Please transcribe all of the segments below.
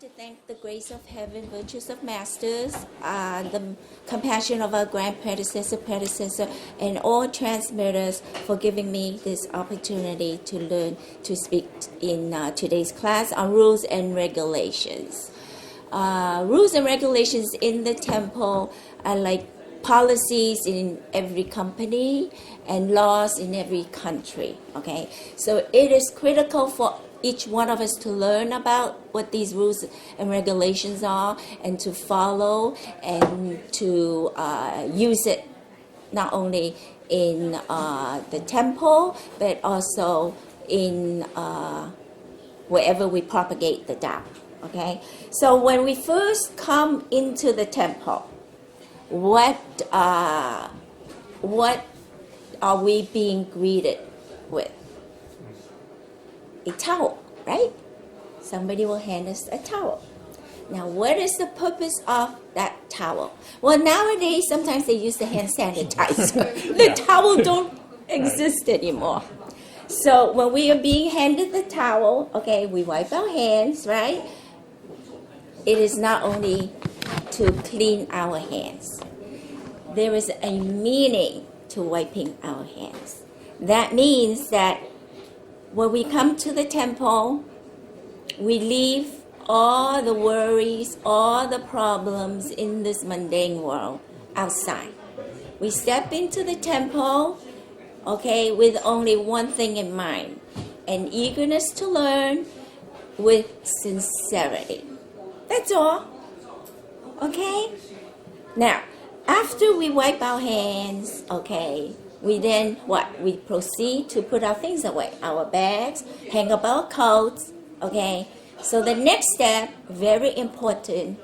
like to thank the grace of heaven, virtues of masters, the compassion of our grand predecessor, and all transmitters for giving me this opportunity to learn to speak in today's class on rules and regulations. Rules and regulations in the temple are like policies in every company and laws in every country. Okay, so it is critical for each one of us to learn about what these rules and regulations are and to follow and to use it not only in the temple but also in wherever we propagate the Tao. Okay, so when we first come into the temple, what are we being greeted with? A towel, right? Somebody will hand us a towel. Now, what is the purpose of that towel? Well, nowadays, sometimes they use the hand sanitizer. The towel don't exist anymore. So when we are being handed the towel, okay, we wipe our hands, right? It is not only to clean our hands. There is a meaning to wiping our hands. That means that when we come to the temple, we leave all the worries, all the problems in this mundane world outside. We step into the temple, okay, with only one thing in mind, an eagerness to learn with sincerity. That's all. Okay? Now, after we wipe our hands, okay, we then what? We proceed to put our things away, our bags, hang up our coats, okay? So the next step, very important,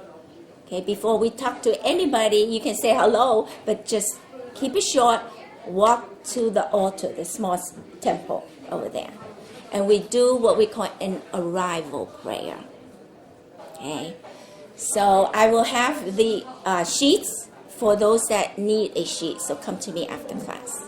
okay, before we talk to anybody, you can say hello, but just keep it short, walk to the altar, the small temple over there. And we do what we call an arrival prayer, okay? So I will have the sheets for those that need a sheet, so come to me after class.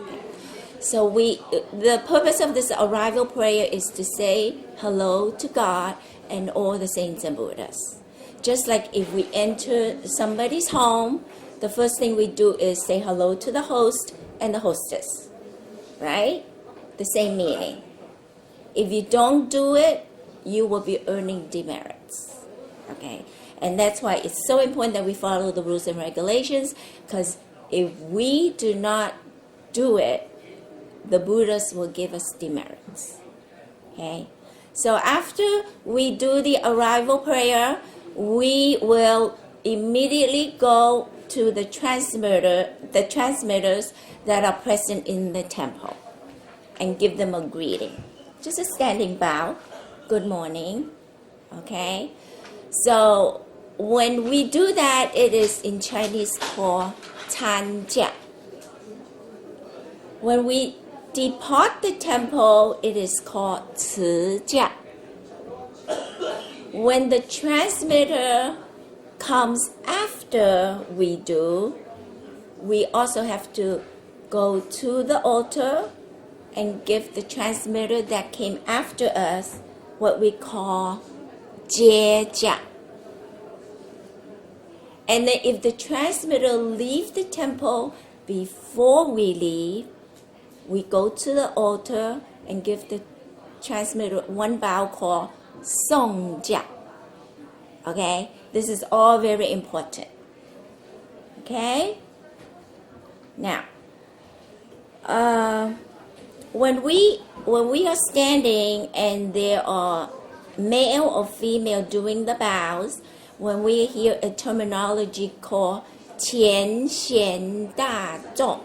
So the purpose of this arrival prayer is to say hello to God and all the saints and Buddhas. Just like if we enter somebody's home, the first thing we do is say hello to the host and the hostess, right? The same meaning. If you don't do it, you will be earning demerits, okay? And that's why it's so important that we follow the rules and regulations, because if we do not do it, the Buddhas will give us demerits. Okay? So after we do the arrival prayer, we will immediately go to the transmitters that are present in the temple and give them a greeting. Just a standing bow. Good morning. Okay? So when we do that, it is in Chinese called 参加. When we depart the temple, it is called 辞驾. When the transmitter comes after we do, we also have to go to the altar and give the transmitter that came after us what we call 接驾. And then if the transmitter leaves the temple before we leave, we go to the altar and give the transmitter one bow called 送驾. Okay? This is all very important. Okay? Now, when we are standing and there are male or female doing the bows, when we hear a terminology called 前贤大众,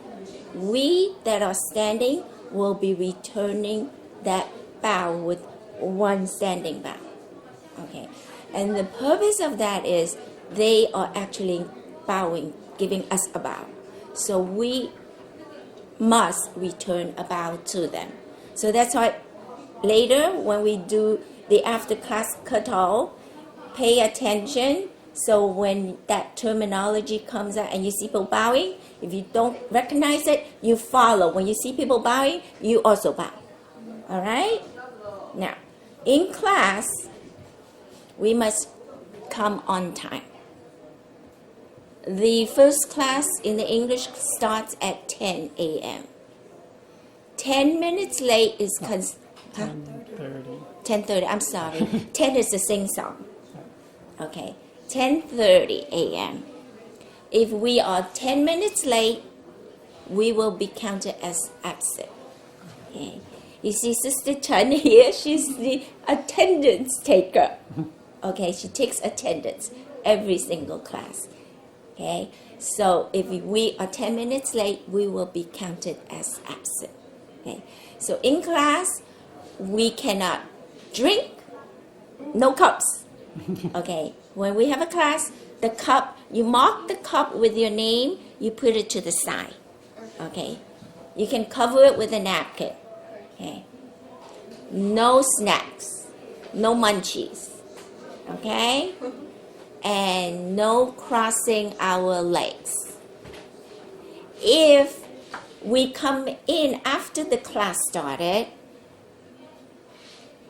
we that are standing will be returning that bow with one standing bow. Okay, and the purpose of that is they are actually bowing, giving us a bow. So we must return a bow to them. So that's why later when we do the after class kato, pay attention. So when that terminology comes out and you see people bowing, if you don't recognize it, you follow. When you see people bowing, you also bow. All right? Now, in class, we must come on time. The first class in the English starts at 10 a.m. 10 minutes late is 10:30. 10:30. I'm sorry. 10 is the sing-song. Okay. 10:30 a.m. If we are 10 minutes late, we will be counted as absent. Okay. You see Sister Chen here, she's the attendance taker. Okay, she takes attendance every single class. Okay, so if we are 10 minutes late, we will be counted as absent. Okay, so in class, we cannot drink, no cups. Okay, when we have a class, the cup, you mark the cup with your name, you put it to the side. Okay, you can cover it with a napkin. Okay, no snacks, no munchies. Okay, and no crossing our legs. If we come in after the class started,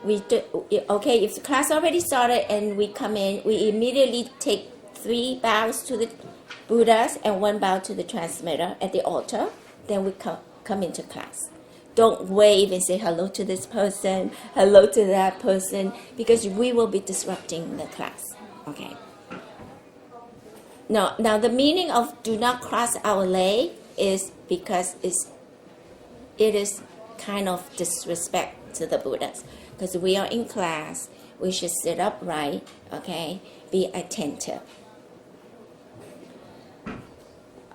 if the class already started and we come in, we immediately take 3 bows to the Buddhas and 1 bow to the transmitter at the altar. Then we come into class. Don't wave and say hello to this person, hello to that person, because we will be disrupting the class. Okay. Now the meaning of do not cross our leg is because it is kind of disrespect to the Buddhas. Because we are in class, we should sit upright, okay? Be attentive.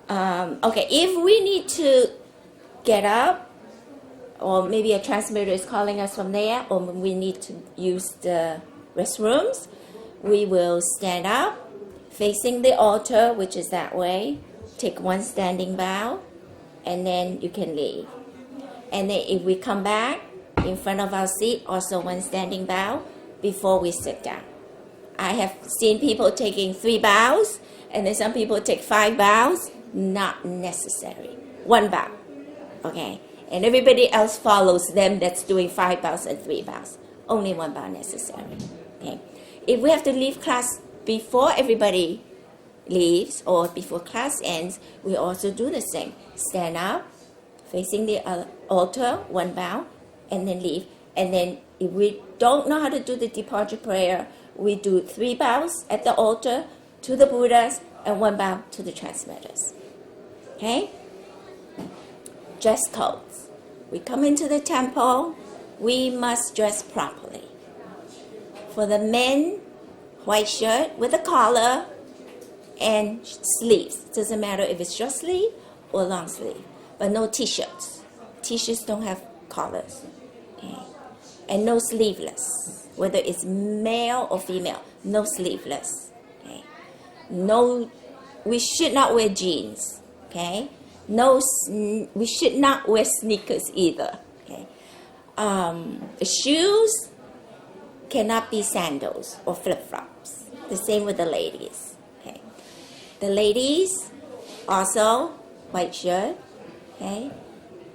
Okay, if we need to get up, or maybe a transmitter is calling us from there, or we need to use the restrooms, we will stand up, facing the altar, which is that way, take 1 standing bow, and then you can leave. And then if we come back in front of our seat, also 1 standing bow before we sit down. I have seen people taking 3 bows, and then some people take 5 bows. Not necessary. 1 bow, okay? And everybody else follows them that's doing 5 bows and 3 bows. Only 1 bow necessary, okay? If we have to leave class before everybody leaves or before class ends, we also do the same. Stand up, facing the altar, 1 bow, and then leave. And then if we don't know how to do the departure prayer, we do 3 bows at the altar to the Buddhas and 1 bow to the transmitters. Okay? Dress codes. We come into the temple, we must dress properly. For the men, white shirt with a collar and sleeves. Doesn't matter if it's short sleeve or long sleeve, but no t-shirts. T-shirts don't have collars. Okay? And no sleeveless, whether it's male or female, no sleeveless. Okay? No, we should not wear jeans. Okay? No, we should not wear sneakers either. Okay? The shoes cannot be sandals or flip-flops. The same with the ladies. Okay? The ladies also white shirt, okay?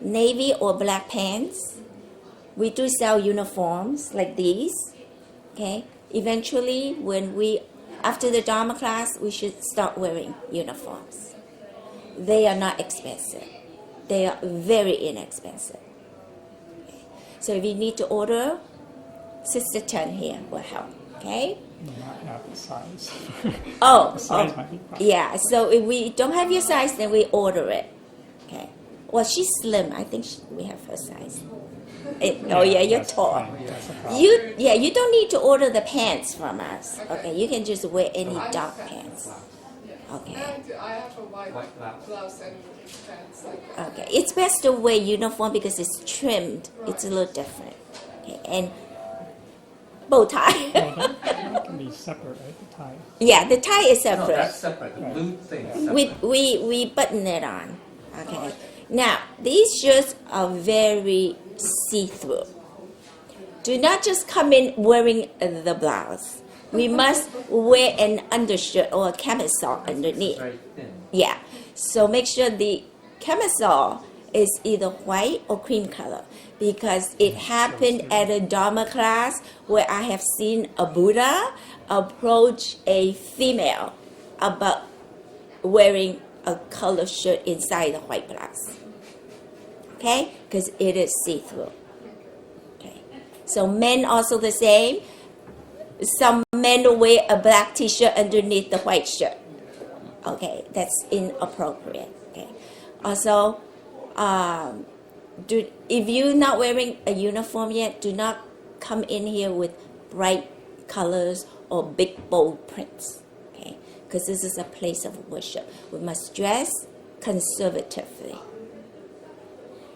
Navy or black pants. We do sell uniforms like these. Okay? Eventually, after the Dharma class, we should start wearing uniforms. They are not expensive. They are very inexpensive. Okay. So if you need to order, Sister Chen here will help. Okay? May not have the size. Oh, The size might be fine. yeah. So if we don't have your size, then we order it. Okay. Well, she's slim. I think we have her size. You're that's tall. fine. That's a problem. You don't need to order the pants from us. Okay, you can just wear any dark pants. Okay. And I have a white blouse and pants like that. Okay. It's best to wear uniform because it's trimmed. It's a little different. Okay. And bow tie. Well, that can be separate, right? The tie. Yeah, the tie is No, separate. that's separate. The blue thing is separate. We button it on. Okay. Now these shirts are very see-through. Do not just come in wearing the blouse. We must wear an undershirt or a camisole underneath. Very thin. Yeah. So make sure the camisole is either white or cream color because it happened at a Dharma class where I have seen a Buddha approach a female about wearing a color shirt inside the white blouse. Okay? Because it is see-through. Okay. So men also the same. Some men will wear a black t-shirt underneath the white shirt. Okay, that's inappropriate. Okay. Also, if you're not wearing a uniform yet, do not come in here with bright colors or big bold prints. Okay, because this is a place of worship. We must dress conservatively.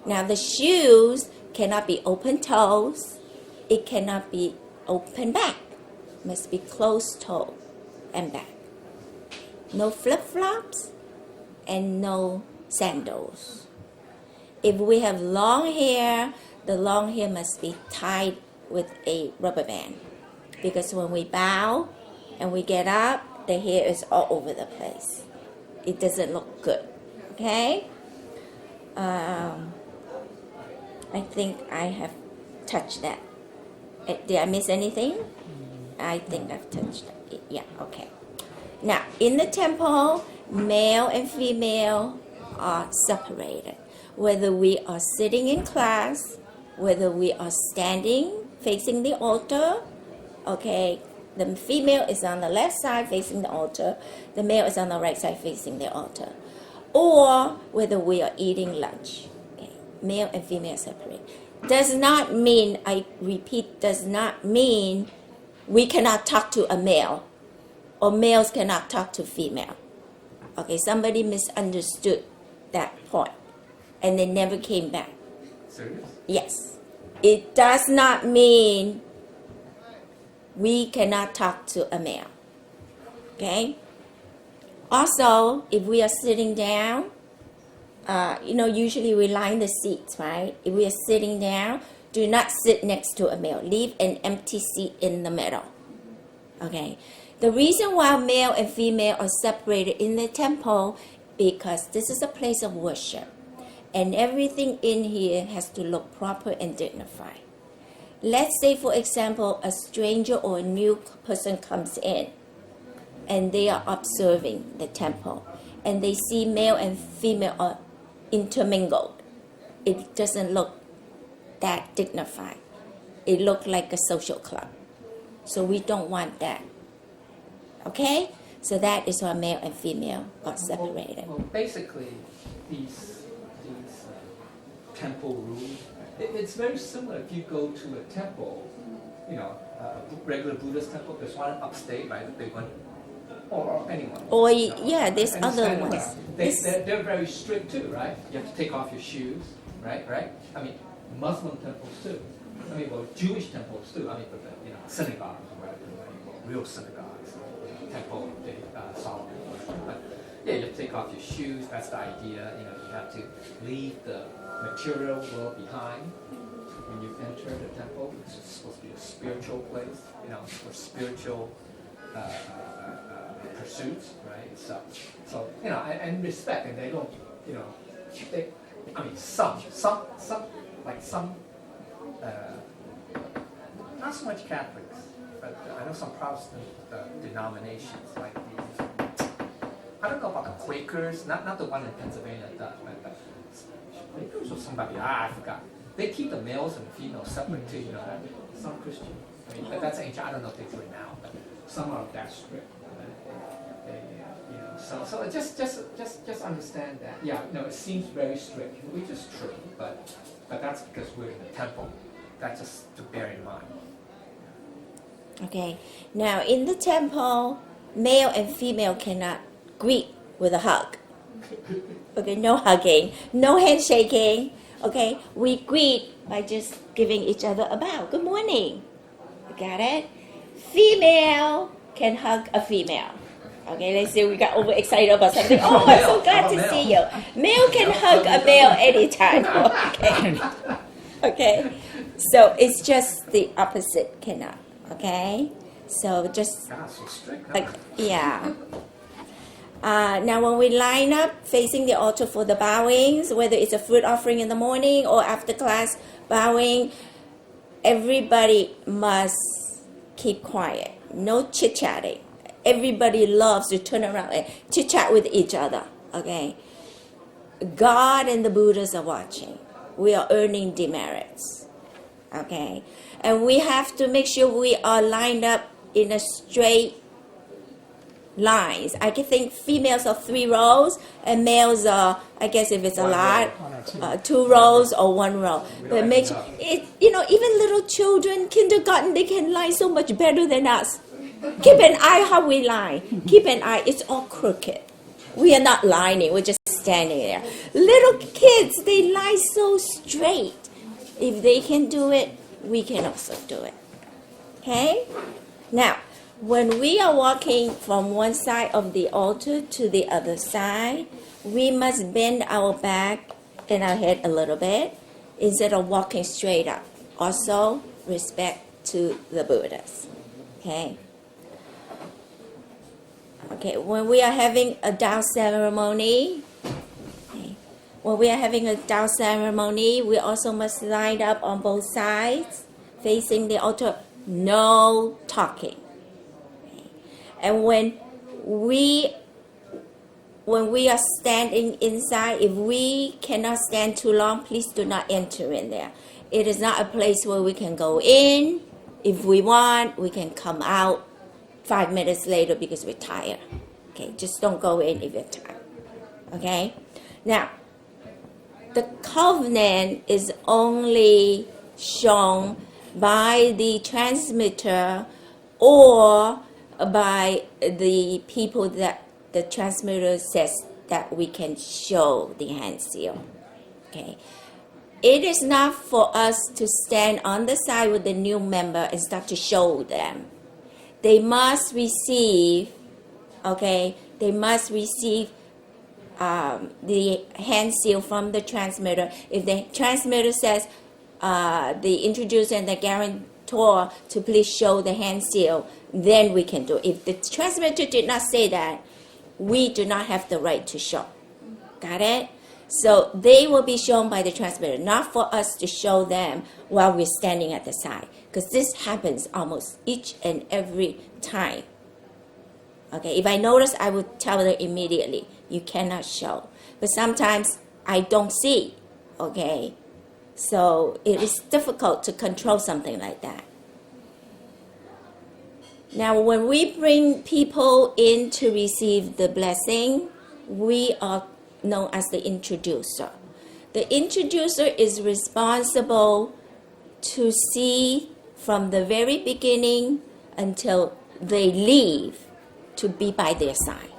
Now the shoes cannot be open toes. It cannot be open back. It must be closed toe and back. No flip-flops and no sandals. If we have long hair, the long hair must be tied with a rubber band. Because when we bow and we get up, the hair is all over the place. It doesn't look good. Okay? I think I have touched that. Did I miss anything? I think I've touched it. Yeah, okay. Now, in the temple, male and female are separated. Whether we are sitting in class, whether we are standing facing the altar, okay, the female is on the left side facing the altar, the male is on the right side facing the altar, or whether we are eating lunch. Okay, male and female separate. Does not mean, I repeat, does not mean we cannot talk to a male or males cannot talk to female. Okay, somebody misunderstood that point and they never came back. Serious? Yes. It does not mean we cannot talk to a male. Okay? Also, if we are sitting down, usually we line the seats, right? If we are sitting down, do not sit next to a male. Leave an empty seat in the middle. Okay? The reason why male and female are separated in the temple, because this is a place of worship. And everything in here has to look proper and dignified. Let's say, for example, a stranger or a new person comes in and they are observing the temple and they see male and female are intermingled. It doesn't look that dignified. It looks like a social club. So we don't want that. Okay? So that is why male and female are separated. Well, basically, these temple rules, it's very similar if you go to a temple, a regular Buddhist temple, there's one upstate, right, the big one, or anyone. Or, yeah, there's And other stand ones. there. They're very strict too, right? You have to take off your shoes, right? I mean, Muslim temples too. Jewish temples too. But synagogues, right? Real synagogues, temple of Solomon. But yeah, you have to take off your shoes. That's the idea. You have to leave the material world behind when you enter the temple. It's supposed to be a spiritual place, for spiritual pursuits, right? So and respect, and they don't, some, not so much Catholics, but I know some Protestant denominations like these. I don't know about the Quakers, not the one in Pennsylvania, but Quakers or somebody, I forgot. They keep the males and females separate too, some Christians. But that's ancient. I don't know if they do it now, but some are that strict. So just understand that. Yeah, it seems very strict, which is true, but that's because we're in the temple. That's just to bear in mind. Okay. Now, in the temple, male and female cannot greet with a hug. Okay, no hugging, no handshaking. Okay, we greet by just giving each other a bow. Good morning. You got it? Female can hug a female. Okay, let's say we got overexcited about something. Oh, I'm so glad to see you. Male can hug a male anytime. Okay. Okay. So it's just the opposite cannot. Okay. So just God, so strict. yeah. Now, when we line up facing the altar for the bowings, whether it's a fruit offering in the morning or after class bowing, everybody must keep quiet. No chit-chatting. Everybody loves to turn around and chit-chat with each other. Okay? God and the Buddhas are watching. We are earning demerits. Okay? And we have to make sure we are lined up in a straight lines. I can think females are 3 rows and males are, I guess if it's a lot, 2 rows or 1 row. But make sure, even little children, kindergarten, they can line so much better than us. Keep an eye how we line. Keep an eye. It's all crooked. We are not lining. We're just standing there. Little kids, they line so straight. If they can do it, we can also do it. Okay? Now, when we are walking from one side of the altar to the other side, we must bend our back and our head a little bit instead of walking straight up. Also, respect to the Buddhas. Okay? Okay, when we are having a down ceremony, we also must line up on both sides, facing the altar. No talking. And when we are standing inside, if we cannot stand too long, please do not enter in there. It is not a place where we can go in. If we want, we can come out 5 minutes later because we're tired. Okay, just don't go in if you're tired. Okay? Now, the covenant is only shown by the transmitter or by the people that the transmitter says that we can show the hand seal. Okay. It is not for us to stand on the side with the new member and start to show them. They must receive, the hand seal from the transmitter. If the transmitter says the introducer and the guarantor to please show the hand seal, then we can do it. If the transmitter did not say that, we do not have the right to show. Got it? So they will be shown by the transmitter, not for us to show them while we're standing at the side. Because this happens almost each and every time. Okay, if I notice, I would tell them immediately, you cannot show. But sometimes I don't see, okay? So it is difficult to control something like that. Now, when we bring people in to receive the blessing, we are known as the introducer. The introducer is responsible to see from the very beginning until they leave to be by their side.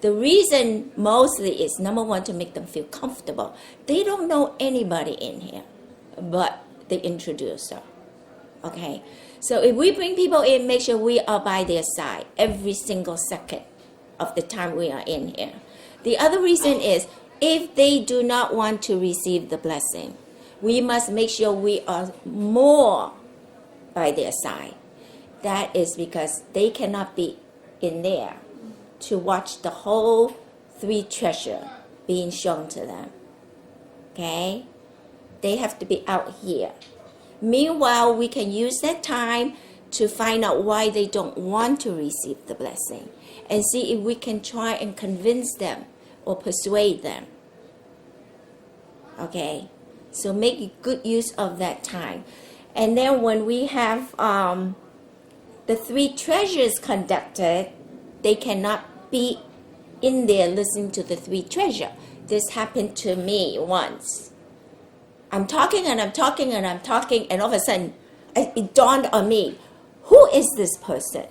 The reason mostly is, number one, to make them feel comfortable. They don't know anybody in here but the introducer. Okay? So if we bring people in, make sure we are by their side every single second of the time we are in here. The other reason is, if they do not want to receive the blessing, we must make sure we are more by their side. That is because they cannot be in there to watch the whole 3 treasure being shown to them. Okay? They have to be out here. Meanwhile, we can use that time to find out why they don't want to receive the blessing and see if we can try and convince them or persuade them. Okay? So make good use of that time. And then when we have the 3 treasures conducted, they cannot be in there listening to the 3 treasure. This happened to me once. I'm talking and I'm talking and I'm talking, and all of a sudden it dawned on me, who is this person?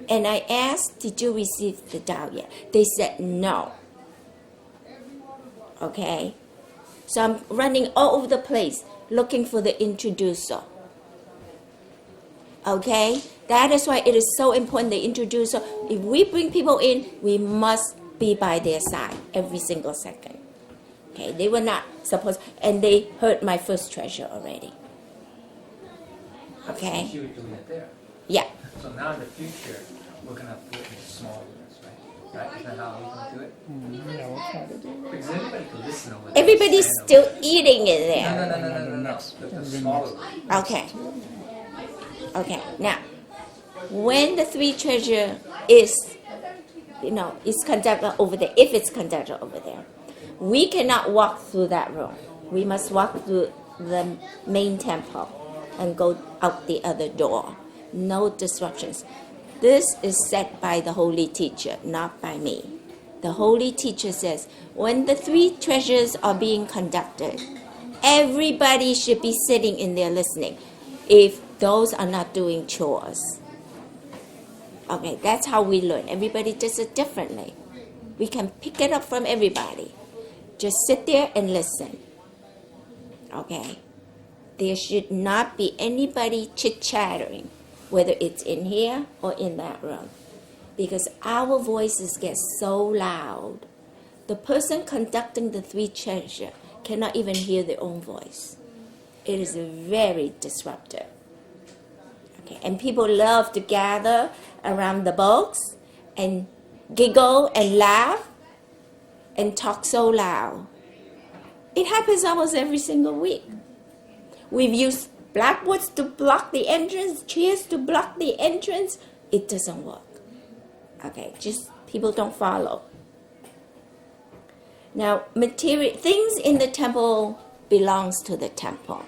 And I asked, did you receive the Tao yet? They said no. Okay? So I'm running all over the place looking for the introducer. Okay? That is why it is so important, the introducer. If we bring people in, we must be by their side every single second. Okay? They were not supposed, and they heard my first treasure already. Okay? You were doing it there. Yeah. So now in the future, we're going to put in small units, right? Right? Is that how we can do it? Yeah, we'll try to do it. Because everybody can listen over there. Everybody's stand still over there. eating in there. No. The smaller one. Okay. Okay. Now, when the three treasure is, is conducted over there, if it's conducted over there, we cannot walk through that room. We must walk through the main temple and go out the other door. No disruptions. This is set by the holy teacher, not by me. The holy teacher says, when the three treasures are being conducted, everybody should be sitting in there listening if those are not doing chores. Okay, that's how we learn. Everybody does it differently. We can pick it up from everybody. Just sit there and listen. Okay? There should not be anybody chit-chattering, whether it's in here or in that room. Because our voices get so loud. The person conducting the three treasure cannot even hear their own voice. It is very disruptive. Okay, and people love to gather around the box and giggle and laugh and talk so loud. It happens almost every single week. We've used blackboards to block the entrance, chairs to block the entrance. It doesn't work. Okay, just people don't follow. Now, things in the temple belongs to the temple.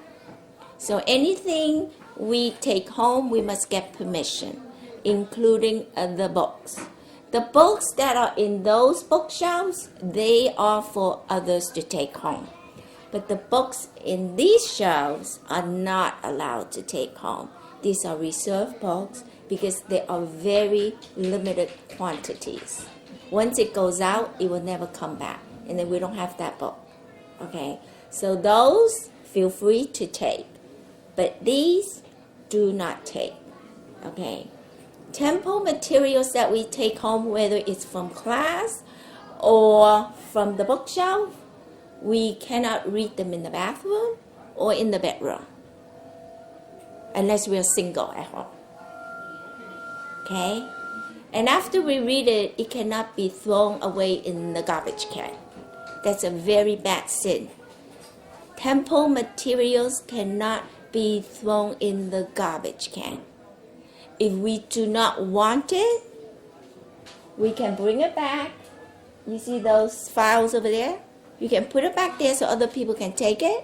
So anything we take home, we must get permission, including the books. The books that are in those bookshelves, they are for others to take home. But the books in these shelves are not allowed to take home. These are reserved books because they are very limited quantities. Once it goes out, it will never come back. And then we don't have that book. Okay? So those, feel free to take. But these, do not take. Okay? Temple materials that we take home, whether it's from class or from the bookshelf, we cannot read them in the bathroom or in the bedroom. Unless we are single at home. Okay? And after we read it, it cannot be thrown away in the garbage can. That's a very bad sin. Temple materials cannot be thrown in the garbage can. If we do not want it, we can bring it back. You see those files over there? You can put it back there so other people can take it,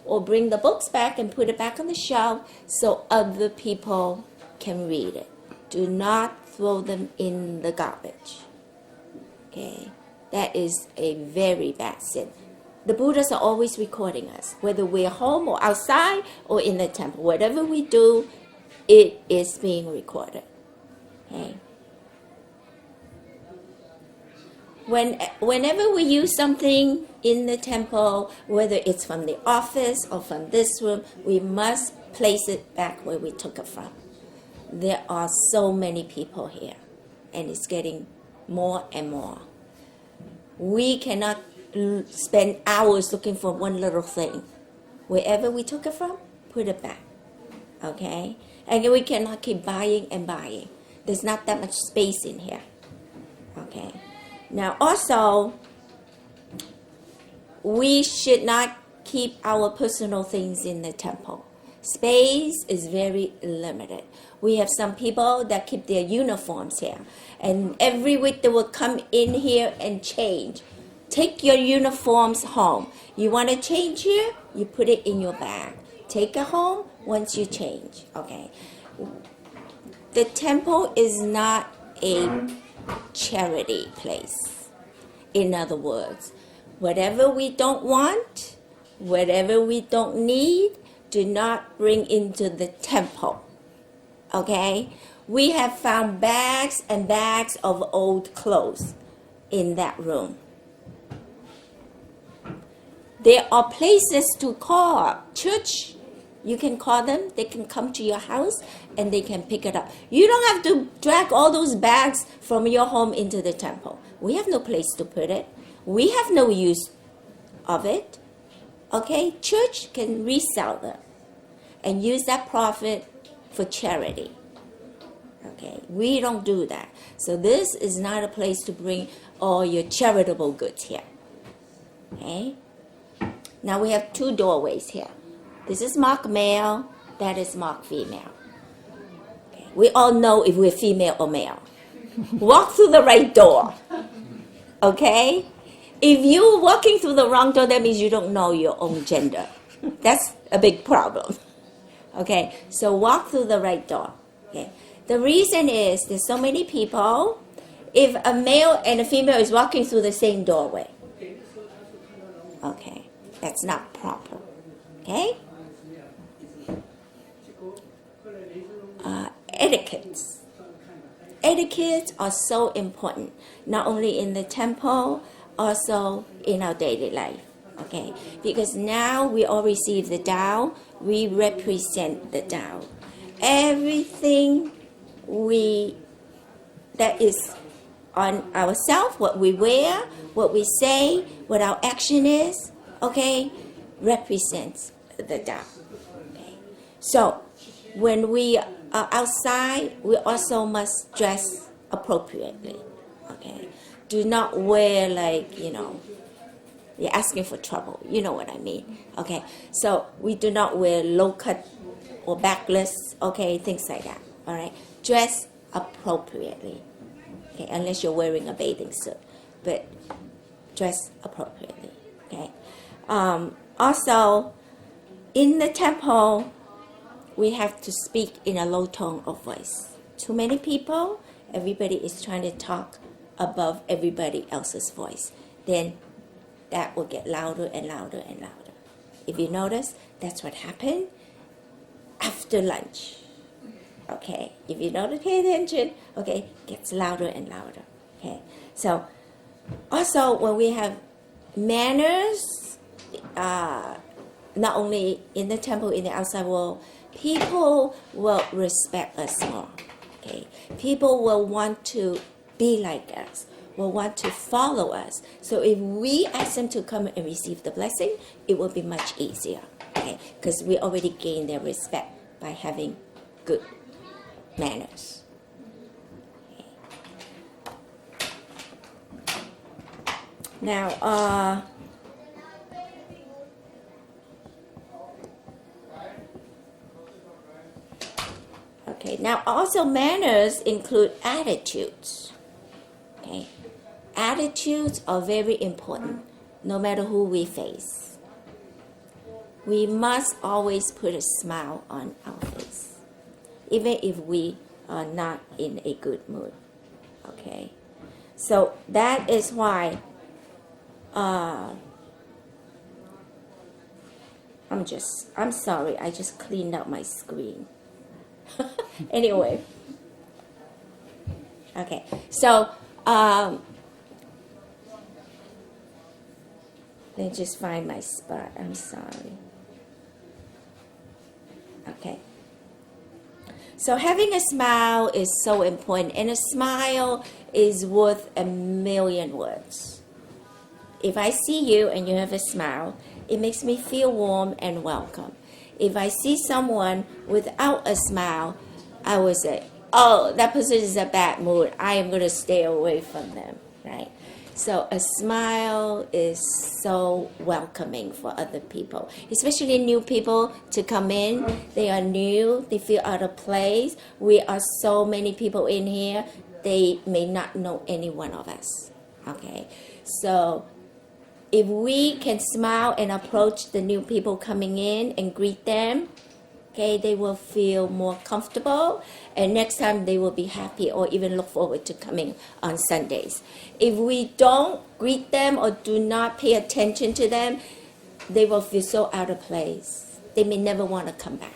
or bring the books back and put it back on the shelf so other people can read it. Do not throw them in the garbage. Okay? That is a very bad sin. The Buddhas are always recording us, whether we're home or outside or in the temple. Whatever we do, it is being recorded. Okay? Whenever we use something in the temple, whether it's from the office or from this room, we must place it back where we took it from. There are so many people here, and it's getting more and more. We cannot spend hours looking for one little thing. Wherever we took it from, put it back. Okay? And we cannot keep buying and buying. There's not that much space in here. Okay? Now also, we should not keep our personal things in the temple. Space is very limited. We have some people that keep their uniforms here. And every week they will come in here and change. Take your uniforms home. You want to change here? You put it in your bag. Take it home once you change. Okay. The temple is not a charity place. In other words, whatever we don't want, whatever we don't need, do not bring into the temple. Okay? We have found bags and bags of old clothes in that room. There are places to call. Church, you can call them. They can come to your house and they can pick it up. You don't have to drag all those bags from your home into the temple. We have no place to put it. We have no use of it. Okay? Church can resell them and use that profit for charity. Okay, we don't do that. So this is not a place to bring all your charitable goods here. Okay. Now we have two doorways here. This is marked male. That is marked female. Okay. We all know if we're female or male. Walk through the right door. Okay. If you're walking through the wrong door, that means you don't know your own gender. That's a big problem. Okay. So walk through the right door. Okay. The reason is there's so many people. If a male and a female is walking through the same doorway, okay, that's not proper. Okay? Etiquettes. Etiquettes are so important, not only in the temple, also in our daily life. Okay? Because now we all receive the Tao, we represent the Tao. Everything that is on ourselves, what we wear, what we say, what our action is, okay, represents the Tao. Okay. So when we are outside, we also must dress appropriately. Okay. Do not wear you're asking for trouble. You know what I mean. Okay. So we do not wear low cut or backless, okay, things like that. All right. Dress appropriately. Okay, unless you're wearing a bathing suit, but dress appropriately. Okay. Also, in the temple, we have to speak in a low tone of voice. Too many people, everybody is trying to talk above everybody else's voice. Then that will get louder and louder and louder. If you notice, that's what happened after lunch. Okay, if you don't pay attention, okay, it gets louder and louder. Okay, so also when we have manners, not only in the temple, in the outside world, people will respect us more. Okay, people will want to be like us, will want to follow us. So if we ask them to come and receive the blessing, it will be much easier. Okay, because we already gained their respect by having good manners. Okay. Now, okay. Now, also manners include attitudes. Okay, attitudes are very important, no matter who we face. We must always put a smile on our face, even if we are not in a good mood. Okay, so that is why I'm sorry, I just cleaned up my screen. Anyway, okay, so let me just find my spot. I'm sorry. Okay. So having a smile is so important, and a smile is worth 1,000,000 words. If I see you and you have a smile, it makes me feel warm and welcome. If I see someone without a smile, I will say, oh, that person is in a bad mood. I am going to stay away from them, right? So a smile is so welcoming for other people, especially new people to come in. They are new. They feel out of place. We are so many people in here. They may not know any one of us, okay? So if we can smile and approach the new people coming in and greet them, okay, they will feel more comfortable, and next time they will be happy or even look forward to coming on Sundays. If we don't greet them or do not pay attention to them, they will feel so out of place. They may never want to come back.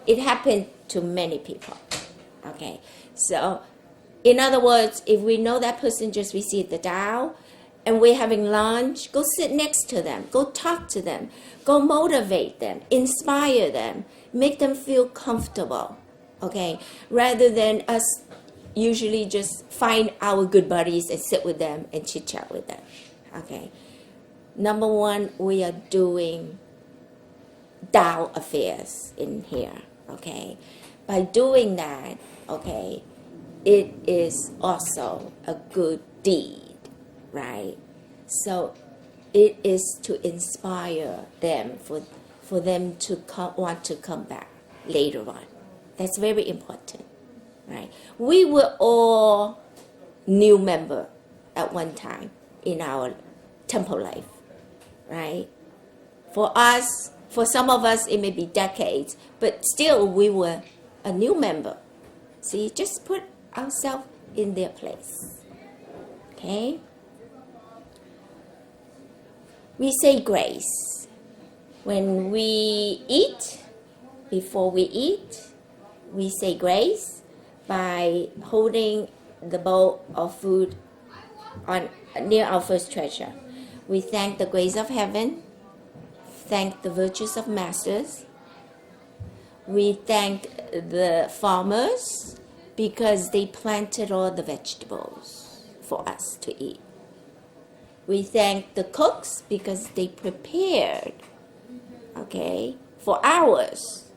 It happened to many people, okay? So, in other words, if we know that person just received the Tao, and we're having lunch, go sit next to them, go talk to them, go motivate them, inspire them, make them feel comfortable, okay? Rather than us usually just find our good buddies and sit with them and chit-chat with them, okay? Number one, we are doing Tao affairs in here, okay? By doing that, okay, it is also a good deed, right? So it is to inspire them for them to want to come back later on. That's very important, right? We were all new member at one time in our temple life, right? For us, for some of us, it may be decades, but still we were a new member. See, just put ourselves in their place, okay? We say grace when we eat. Before we eat, we say grace by holding the bowl of food on near our first treasure. We thank the grace of heaven, thank the virtues of masters. We thank the farmers because they planted all the vegetables for us to eat. We thank the cooks because they prepared, okay, for hours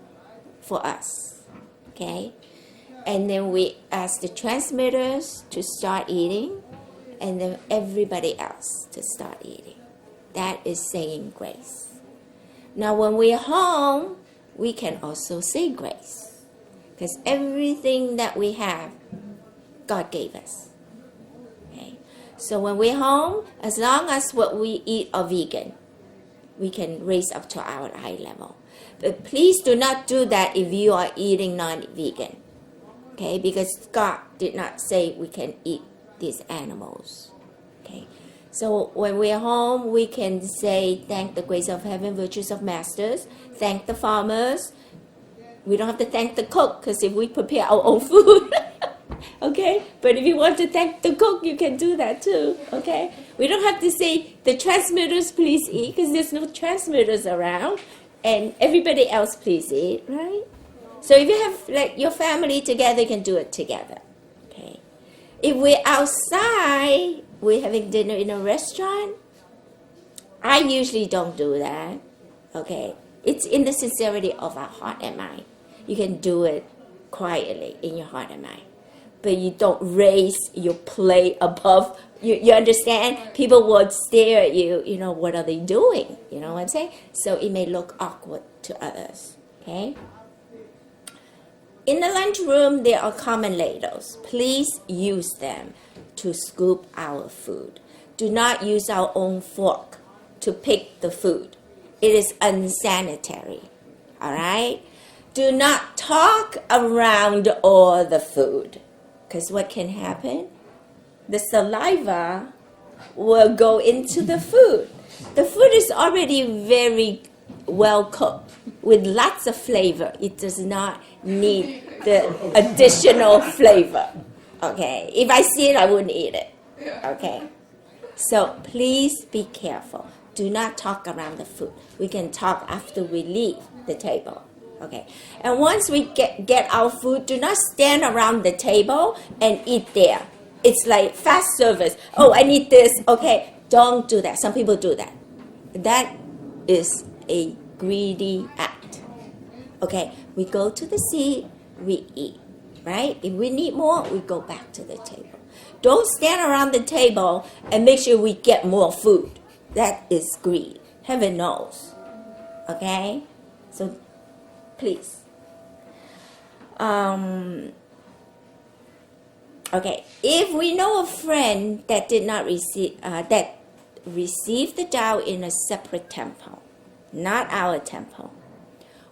for us, okay? And then we ask the transmitters to start eating, and then everybody else to start eating. That is saying grace. Now, when we're home, we can also say grace, because everything that we have, God gave us. Okay? So when we're home, as long as what we eat are vegan, we can raise up to our eye level. But please do not do that if you are eating non-vegan, okay? Because God did not say we can eat these animals, okay? So when we're home, we can say, thank the grace of heaven, virtues of masters, thank the farmers. We don't have to thank the cook, because if we prepare our own food, okay? But if you want to thank the cook, you can do that too, okay? We don't have to say, the transmitters, please eat, because there's no transmitters around, and everybody else, please eat, right? So if you have like your family together, you can do it together, okay? If we're outside, we're having dinner in a restaurant, I usually don't do that, okay? It's in the sincerity of our heart and mind. You can do it quietly in your heart and mind. But you don't raise your plate above. You understand? People would stare at you, what are they doing? You know what I'm saying? So it may look awkward to others, okay? In the lunchroom, there are common ladles. Please use them to scoop our food. Do not use our own fork to pick the food. It is unsanitary, all right? Do not talk around all the food, because what can happen? The saliva will go into the food. The food is already very well cooked with lots of flavor. It does not need the additional flavor. Okay, if I see it, I wouldn't eat it. Okay, so please be careful. Do not talk around the food. We can talk after we leave the table. Okay, and once we get our food, do not stand around the table and eat there. It's like fast service. Oh, I need this. Okay, don't do that. Some people do that. That is a greedy act. Okay, we go to the seat, we eat, right? If we need more, we go back to the table. Don't stand around the table and make sure we get more food. That is greed. Heaven knows. Okay? So, please. Okay, if we know a friend that did not received the Tao in a separate temple, not our temple,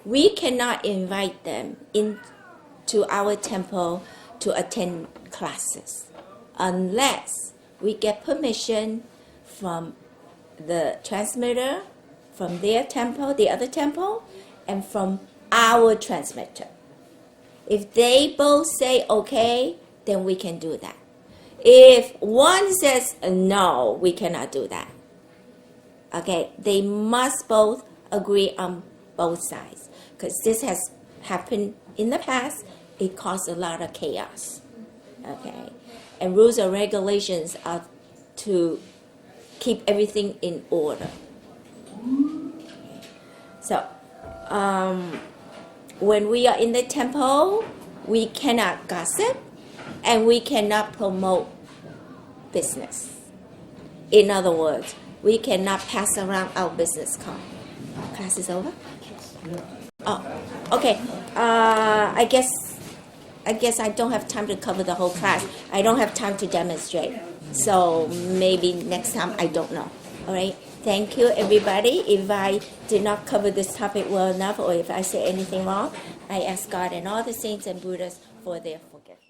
we cannot invite them into our temple to attend classes unless we get permission from the transmitter, from their temple, the other temple, and from our transmitter. If they both say okay, then we can do that. If one says no, we cannot do that. Okay, they must both agree on both sides, because this has happened in the past. It caused a lot of chaos. Okay, and rules and regulations are to keep everything in order. Okay. So, when we are in the temple, we cannot gossip. And we cannot promote business. In other words, we cannot pass around our business card. Class is over? Oh, okay. I guess I don't have time to cover the whole class. I don't have time to demonstrate. So maybe next time, I don't know. All right. Thank you, everybody. If I did not cover this topic well enough, or if I say anything wrong, I ask God and all the saints and Buddhas for their forgiveness.